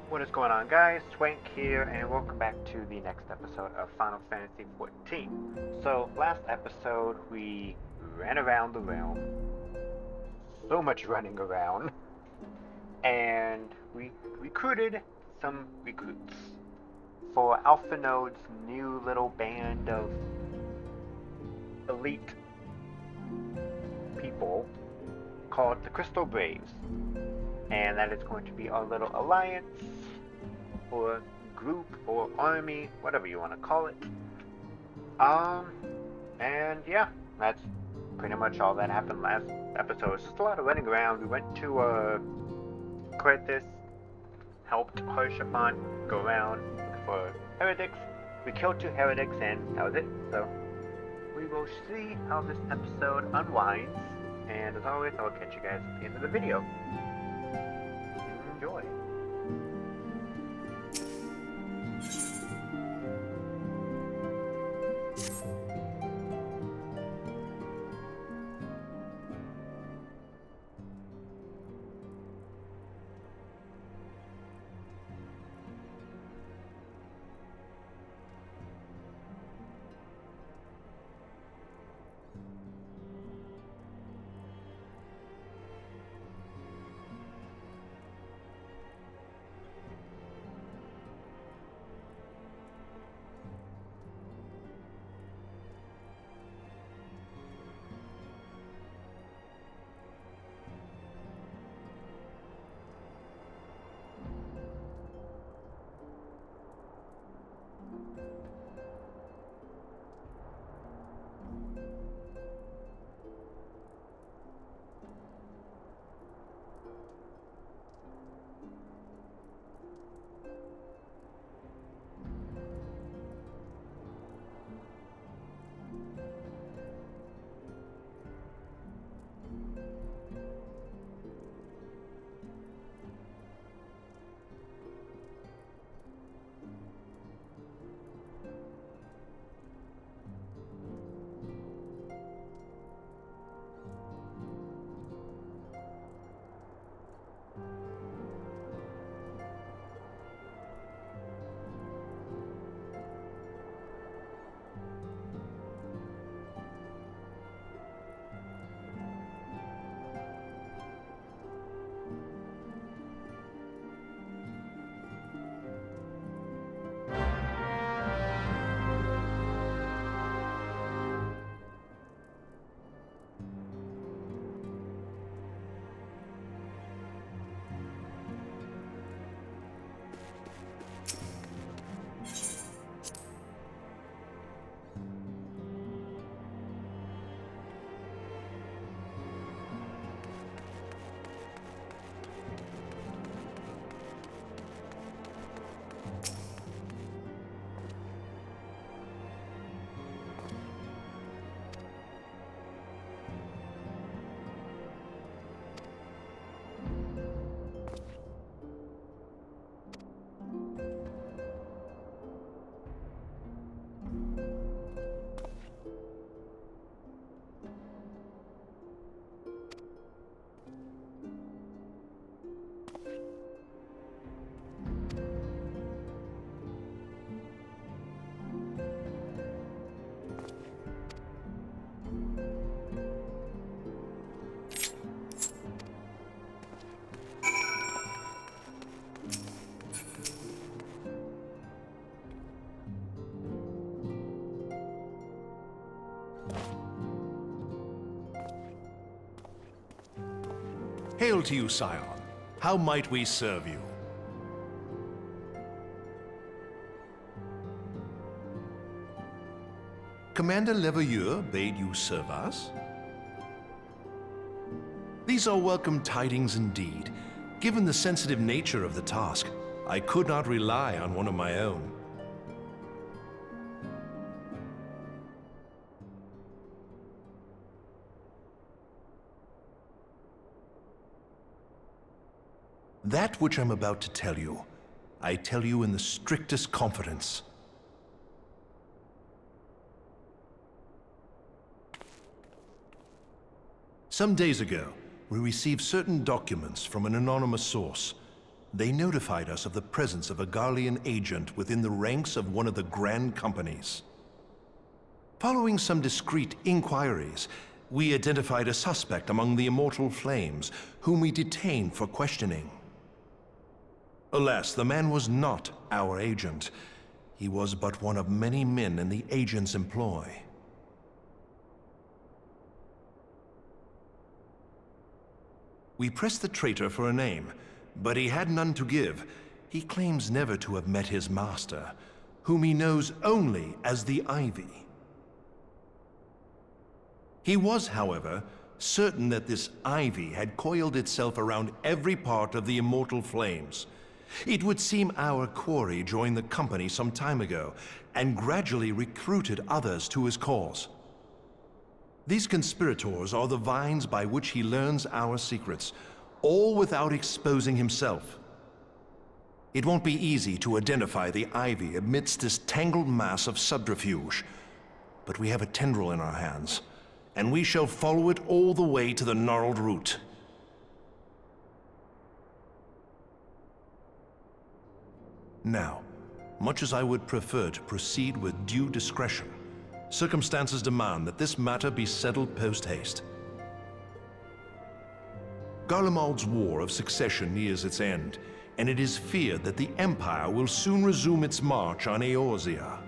What is going on, guys? Swank here, and welcome back to the next episode of Final Fantasy XIV. So, last episode we ran around the realm, so much running around, and we recruited some recruits for Alpha Node's new little band of elite people called the Crystal Braves. And that is going to be our little alliance, or group, or army, whatever you want to call it. And yeah, that's pretty much all that happened last episode. It's just a lot of running around. We went to, Traitors, helped Harshapan go around for Heretics. We killed 2 Heretics, and that was it. So, we will see how this episode unwinds. And as always, I'll catch you guys at the end of the video. Enjoy. Hail to you, Scion. How might we serve you? Commander Leveilleur bade you serve us? These are welcome tidings indeed. Given the sensitive nature of the task, I could not rely on one of my own. That which I'm about to tell you, I tell you in the strictest confidence. Some days ago, we received certain documents from an anonymous source. They notified us of the presence of a Garlean agent within the ranks of one of the Grand Companies. Following some discreet inquiries, we identified a suspect among the Immortal Flames, whom we detained for questioning. Alas, the man was not our agent. He was but one of many men in the agent's employ. We pressed the traitor for a name, but he had none to give. He claims never to have met his master, whom he knows only as the Ivy. He was, however, certain that this Ivy had coiled itself around every part of the Immortal Flames. It would seem our quarry joined the company some time ago, and gradually recruited others to his cause. These conspirators are the vines by which he learns our secrets, all without exposing himself. It won't be easy to identify the Ivy amidst this tangled mass of subterfuge, but we have a tendril in our hands, and we shall follow it all the way to the gnarled root. Now, much as I would prefer to proceed with due discretion, circumstances demand that this matter be settled post-haste. Garlemald's War of Succession nears its end, and it is feared that the Empire will soon resume its march on Eorzea.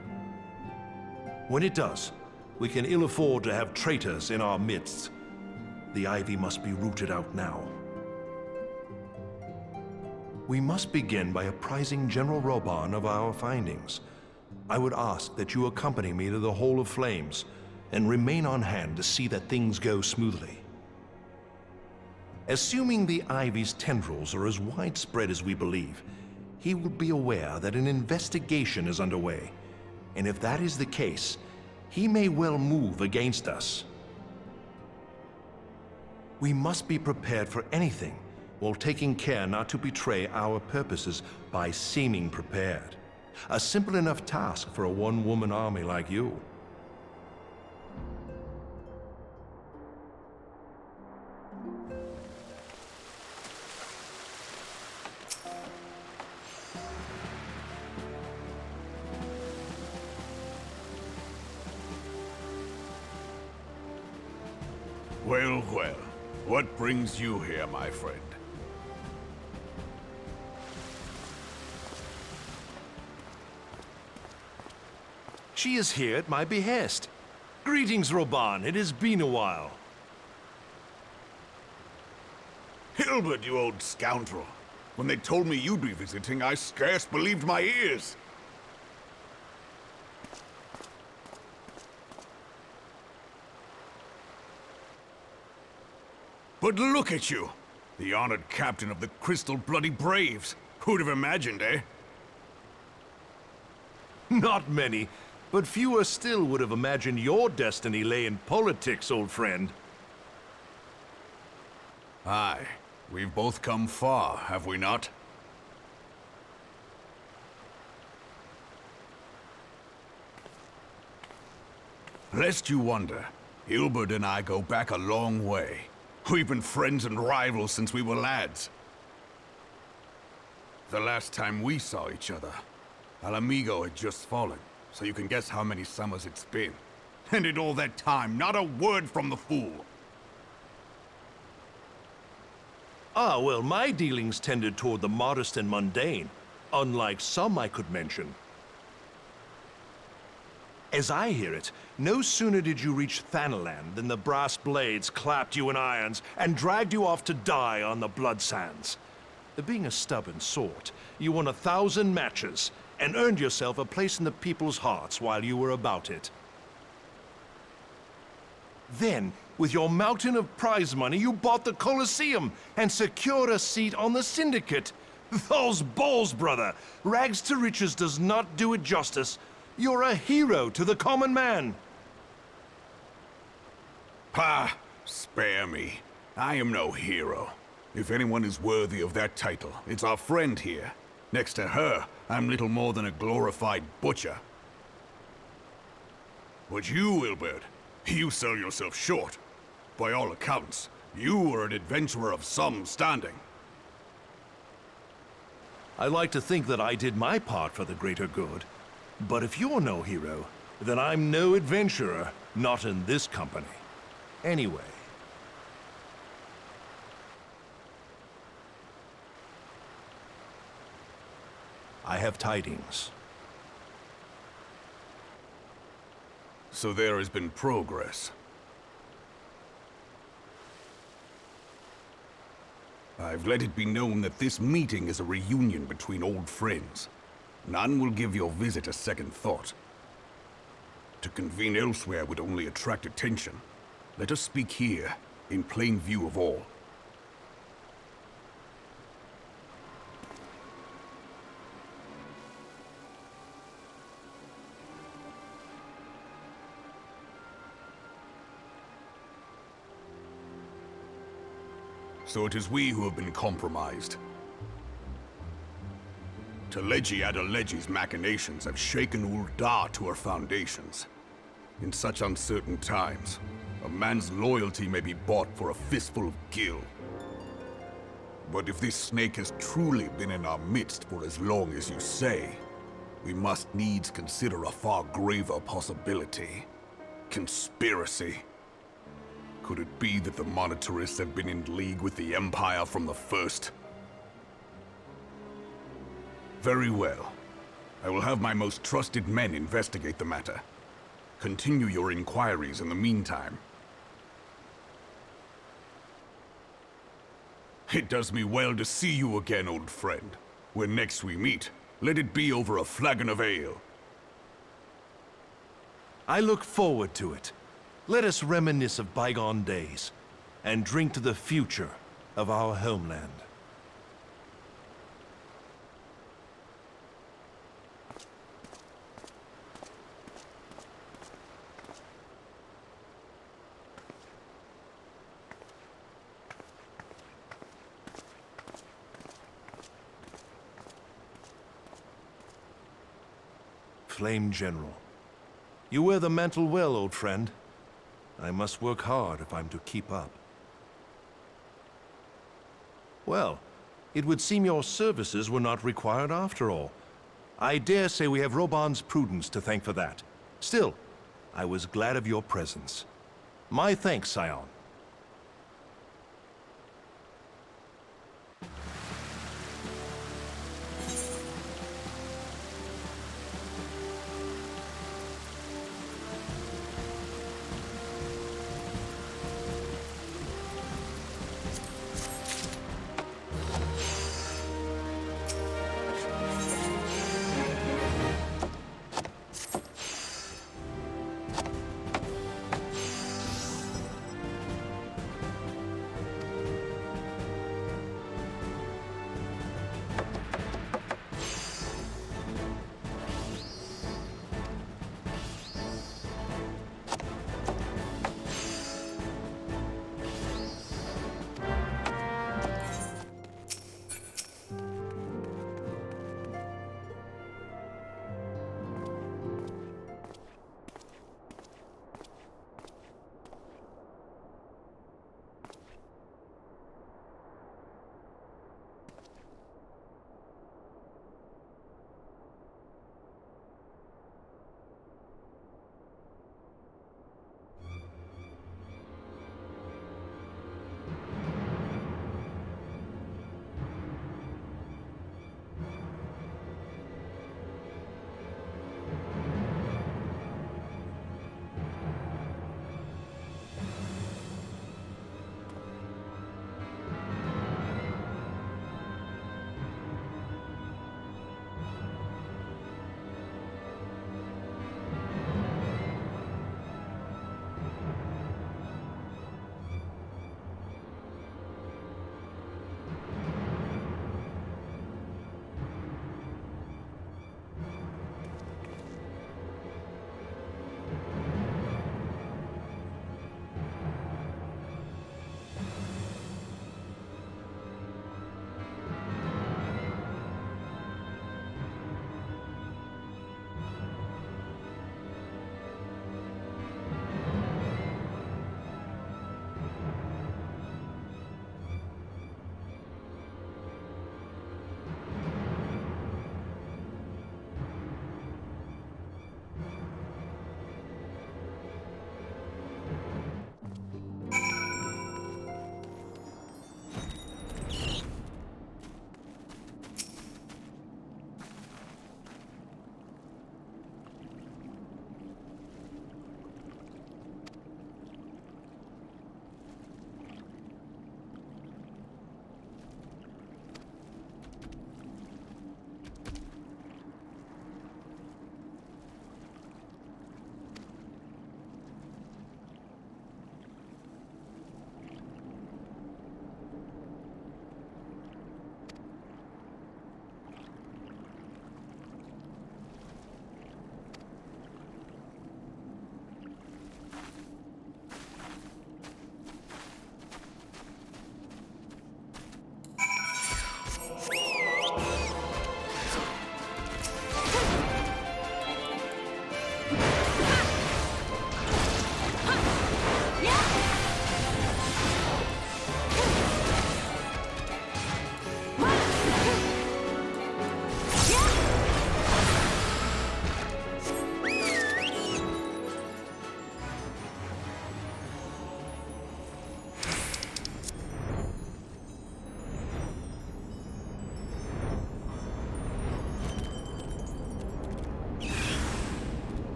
When it does, we can ill afford to have traitors in our midst. The Ivy must be rooted out now. We must begin by apprising General Roban of our findings. I would ask that you accompany me to the Hall of Flames and remain on hand to see that things go smoothly. Assuming the Ivy's tendrils are as widespread as we believe, he will be aware that an investigation is underway, and if that is the case, he may well move against us. We must be prepared for anything, while taking care not to betray our purposes by seeming prepared. A simple enough task for a one-woman army like you. Well, well. What brings you here, my friend? She is here at my behest. Greetings, Roban. It has been a while. Hilbert, you old scoundrel. When they told me you'd be visiting, I scarce believed my ears. But look at you! The honored captain of the Crystal Bloody Braves. Who'd have imagined, eh? Not many, but fewer still would have imagined your destiny lay in politics, old friend. Aye. We've both come far, have we not? Lest you wonder, Hilbert and I go back a long way. We've been friends and rivals since we were lads. The last time we saw each other, Alamigo had just fallen, so you can guess how many summers it's been. And in all that time, not a word from the fool. Ah, well, my dealings tended toward the modest and mundane, unlike some I could mention. As I hear it, no sooner did you reach Thanalan than the brass blades clapped you in irons and dragged you off to die on the blood sands. Being a stubborn sort, you won 1,000 matches and earned yourself a place in the people's hearts while you were about it. Then, with your mountain of prize money, you bought the Colosseum and secured a seat on the Syndicate. Those balls, brother! Rags to riches does not do it justice. You're a hero to the common man. Pah! Spare me. I am no hero. If anyone is worthy of that title, it's our friend here. Next to her, I'm little more than a glorified butcher. But you, Wilbert, you sell yourself short. By all accounts, you are an adventurer of some standing. I like to think that I did my part for the greater good. But if you're no hero, then I'm no adventurer, not in this company. Anyway. I have tidings. So there has been progress. I've let it be known that this meeting is a reunion between old friends. None will give your visit a second thought. To convene elsewhere would only attract attention. Let us speak here, in plain view of all. So it is we who have been compromised. Teleji Adeleji's machinations have shaken Ul'dah to her foundations. In such uncertain times, a man's loyalty may be bought for a fistful of gil. But if this snake has truly been in our midst for as long as you say, we must needs consider a far graver possibility. Conspiracy. Could it be that the Monetarists have been in league with the Empire from the first? Very well. I will have my most trusted men investigate the matter. Continue your inquiries in the meantime. It does me well to see you again, old friend. When next we meet, let it be over a flagon of ale. I look forward to it. Let us reminisce of bygone days, and drink to the future of our homeland. Flame General. You wear the mantle well, old friend. I must work hard if I'm to keep up. Well, it would seem your services were not required after all. I dare say we have Roban's prudence to thank for that. Still, I was glad of your presence. My thanks, Scion.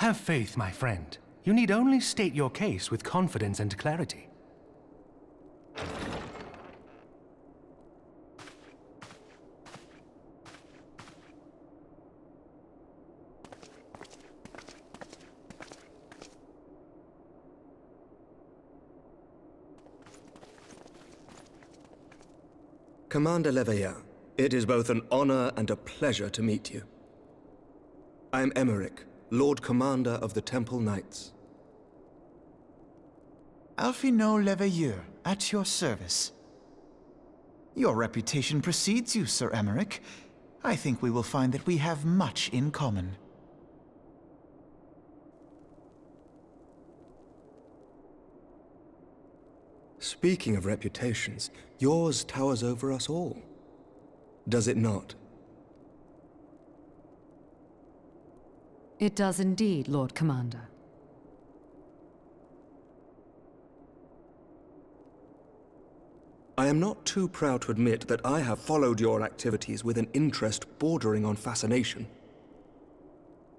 Have faith, my friend. You need only state your case with confidence and clarity. Commander Leveilleur, it is both an honor and a pleasure to meet you. I am Emmerich, Lord Commander of the Temple Knights. Alphino Leveilleur, at your service. Your reputation precedes you, Sir Emmerich. I think we will find that we have much in common. Speaking of reputations, yours towers over us all. Does it not? It does indeed, Lord Commander. I am not too proud to admit that I have followed your activities with an interest bordering on fascination.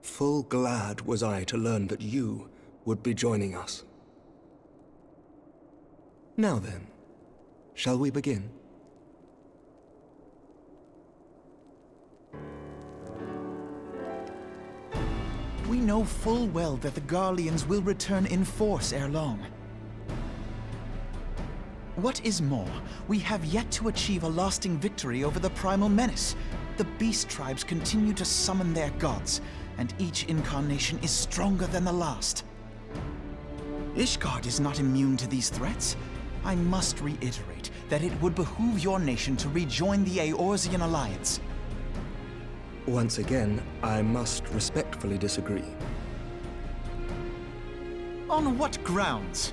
Full glad was I to learn that you would be joining us. Now then, shall we begin? We know full well that the Garleans will return in force ere long. What is more, we have yet to achieve a lasting victory over the primal menace. The beast tribes continue to summon their gods, and each incarnation is stronger than the last. Ishgard is not immune to these threats. I must reiterate that it would behoove your nation to rejoin the Eorzean Alliance. Once again, I must respectfully disagree. On what grounds?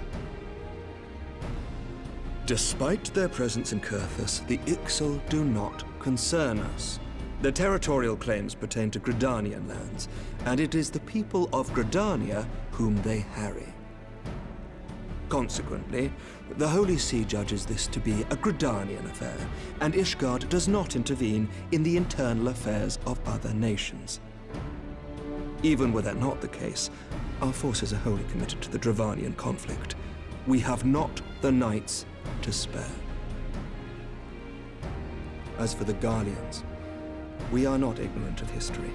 Despite their presence in Kurthus, the Ixal do not concern us. Their territorial claims pertain to Gridanian lands, and it is the people of Gridania whom they harry. Consequently, the Holy See judges this to be a Gridanian affair, and Ishgard does not intervene in the internal affairs of other nations. Even were that not the case, our forces are wholly committed to the Dravanian conflict. We have not the knights to spare. As for the Garleans, we are not ignorant of history.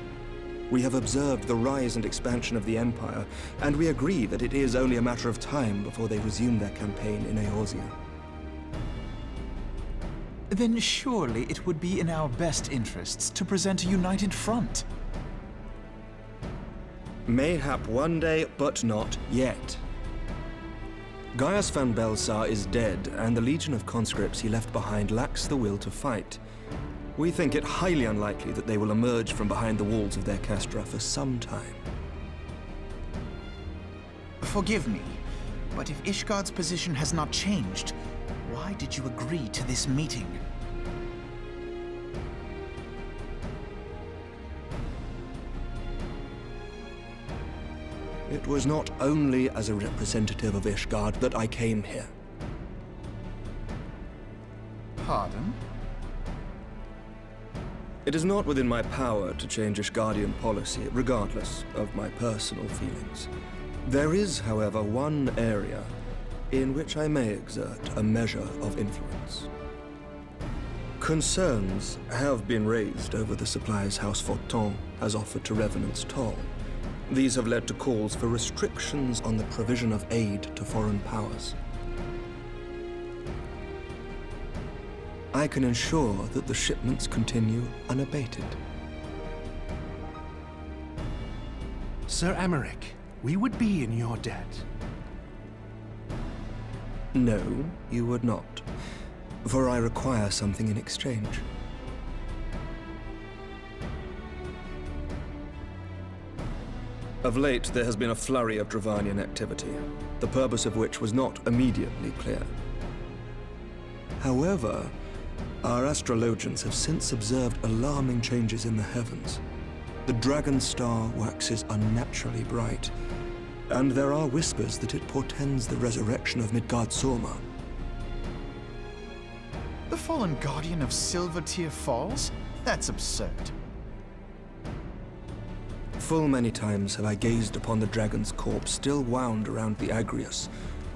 We have observed the rise and expansion of the Empire, and we agree that it is only a matter of time before they resume their campaign in Eorzea. Then surely it would be in our best interests to present a united front. Mayhap one day, but not yet. Gaius van Belsar is dead, and the legion of conscripts he left behind lacks the will to fight. We think it highly unlikely that they will emerge from behind the walls of their castra for some time. Forgive me, but if Ishgard's position has not changed, why did you agree to this meeting? It was not only as a representative of Ishgard that I came here. Pardon? It is not within my power to change Ishgardian policy, regardless of my personal feelings. There is, however, one area in which I may exert a measure of influence. Concerns have been raised over the supplies House Fortin has offered to Revenant's Toll. These have led to calls for restrictions on the provision of aid to foreign powers. I can ensure that the shipments continue unabated. Sir Emmerich, we would be in your debt. No, you would not, for I require something in exchange. Of late, there has been a flurry of Dravanian activity, the purpose of which was not immediately clear. However, our astrologians have since observed alarming changes in the heavens. The dragon star waxes unnaturally bright, and there are whispers that it portends the resurrection of Midgard-Sorma. The fallen guardian of Silvertear Falls? That's absurd. Full many times have I gazed upon the dragon's corpse still wound around the Agrius,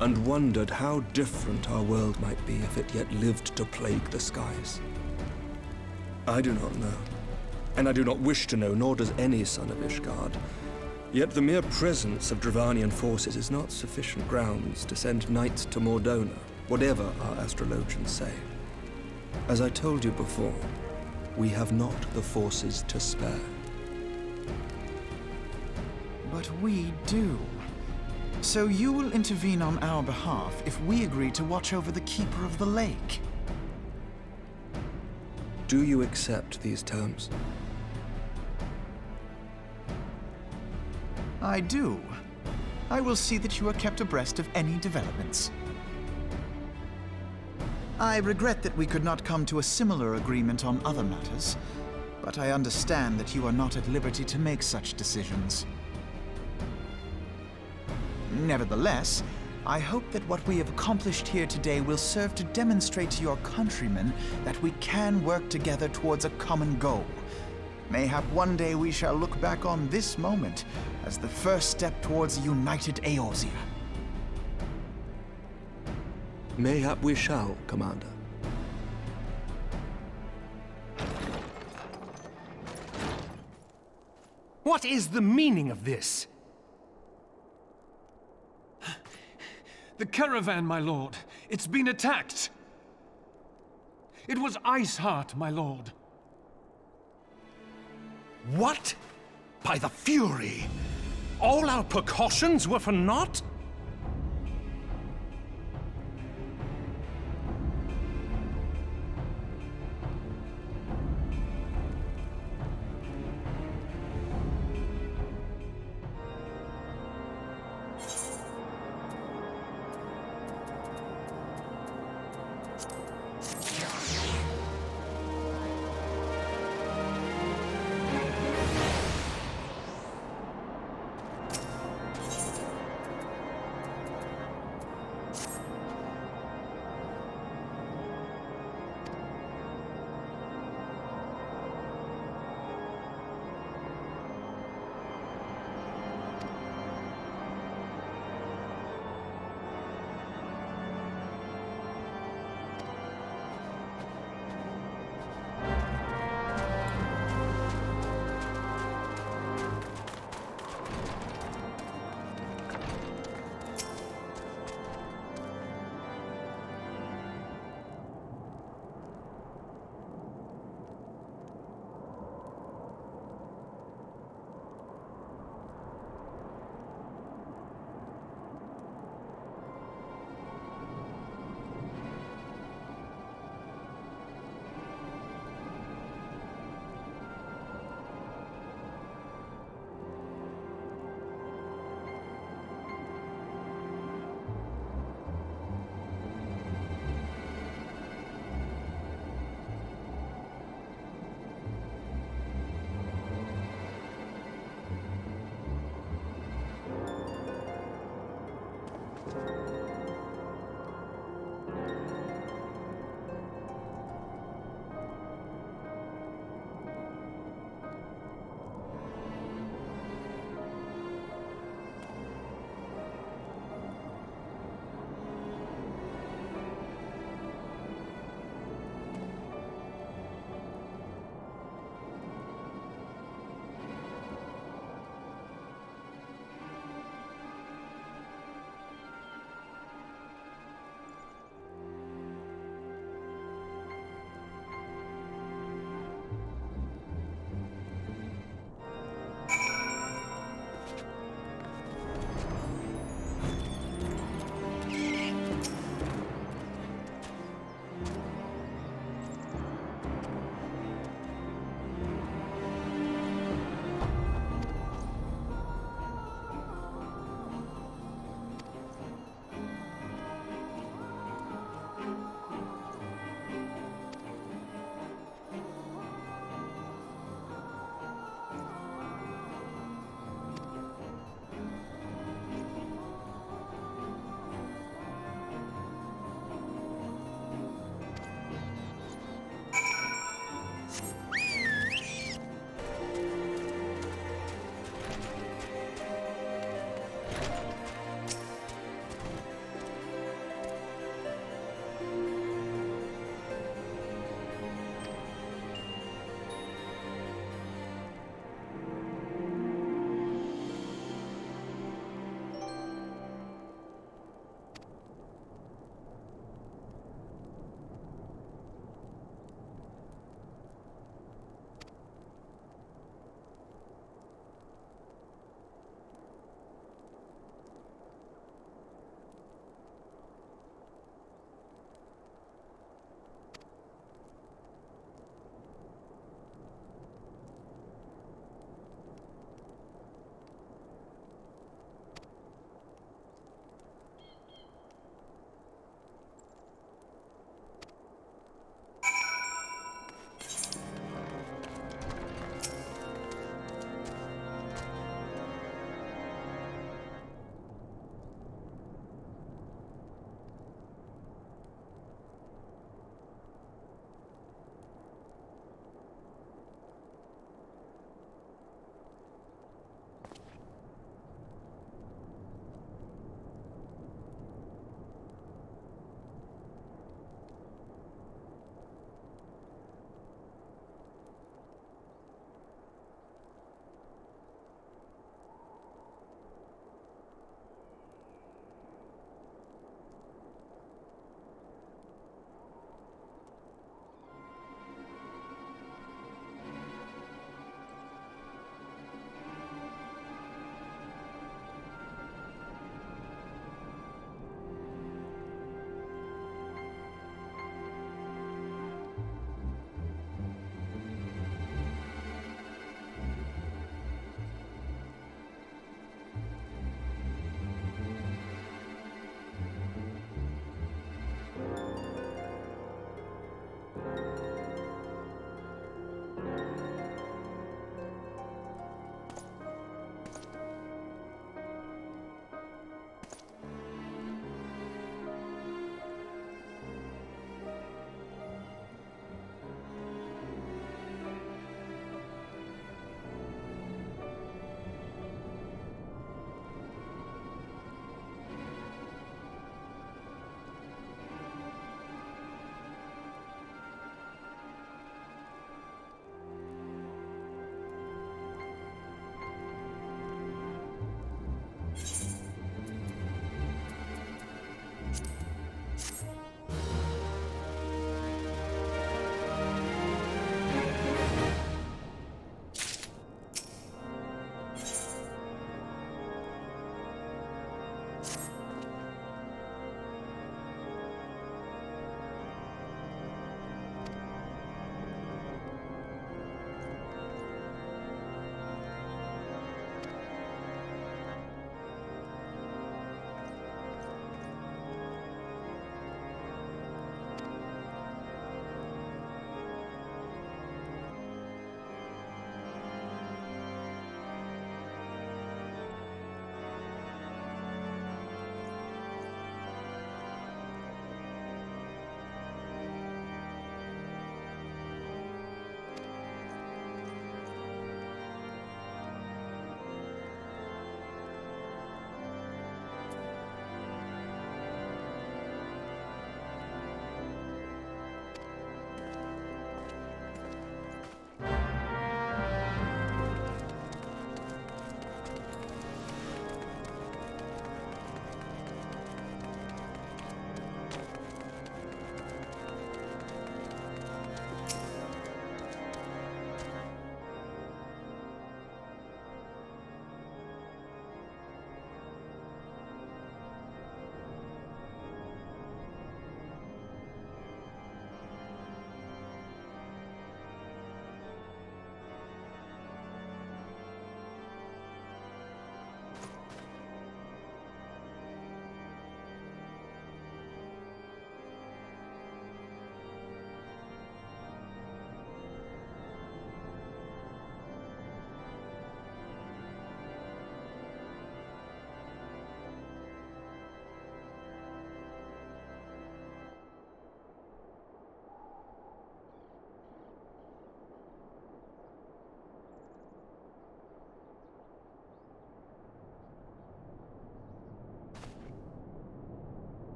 and wondered how different our world might be if it yet lived to plague the skies. I do not know, and I do not wish to know, nor does any son of Ishgard. Yet the mere presence of Dravanian forces is not sufficient grounds to send knights to Mordona, whatever our astrologians say. As I told you before, we have not the forces to spare. But we do. So you will intervene on our behalf if we agree to watch over the Keeper of the Lake. Do you accept these terms? I do. I will see that you are kept abreast of any developments. I regret that we could not come to a similar agreement on other matters, but I understand that you are not at liberty to make such decisions. Nevertheless, I hope that what we have accomplished here today will serve to demonstrate to your countrymen that we can work together towards a common goal. Mayhap one day we shall look back on this moment as the first step towards a united Eorzea. Mayhap we shall, Commander. What is the meaning of this? The caravan, my lord. It's been attacked. It was Iceheart, my lord. What? By the Fury! All our precautions were for naught?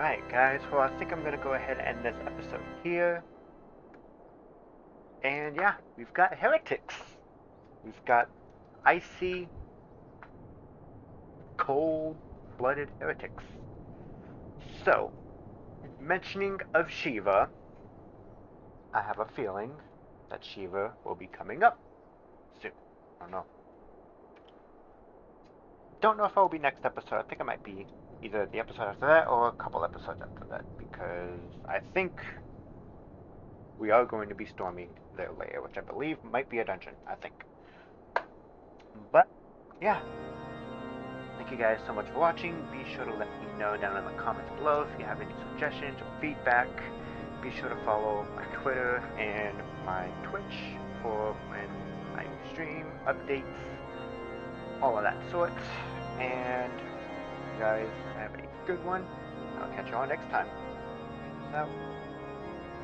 Alright guys, well I think I'm gonna go ahead and end this episode here. And yeah, we've got Heretics. We've got icy, cold-blooded Heretics. So, mentioning of Shiva, I have a feeling that Shiva will be coming up soon. I don't know. Don't know if it will be next episode. I think it might be either the episode after that or a couple episodes after that, because I think we are going to be storming their lair, which I believe might be a dungeon, I think. But, yeah. Thank you guys so much for watching. Be sure to let me know down in the comments below if you have any suggestions or feedback. Be sure to follow my Twitter and my Twitch for when I stream, updates, all of that sort. And you guys have a good one. I'll catch you all next time. Peace out.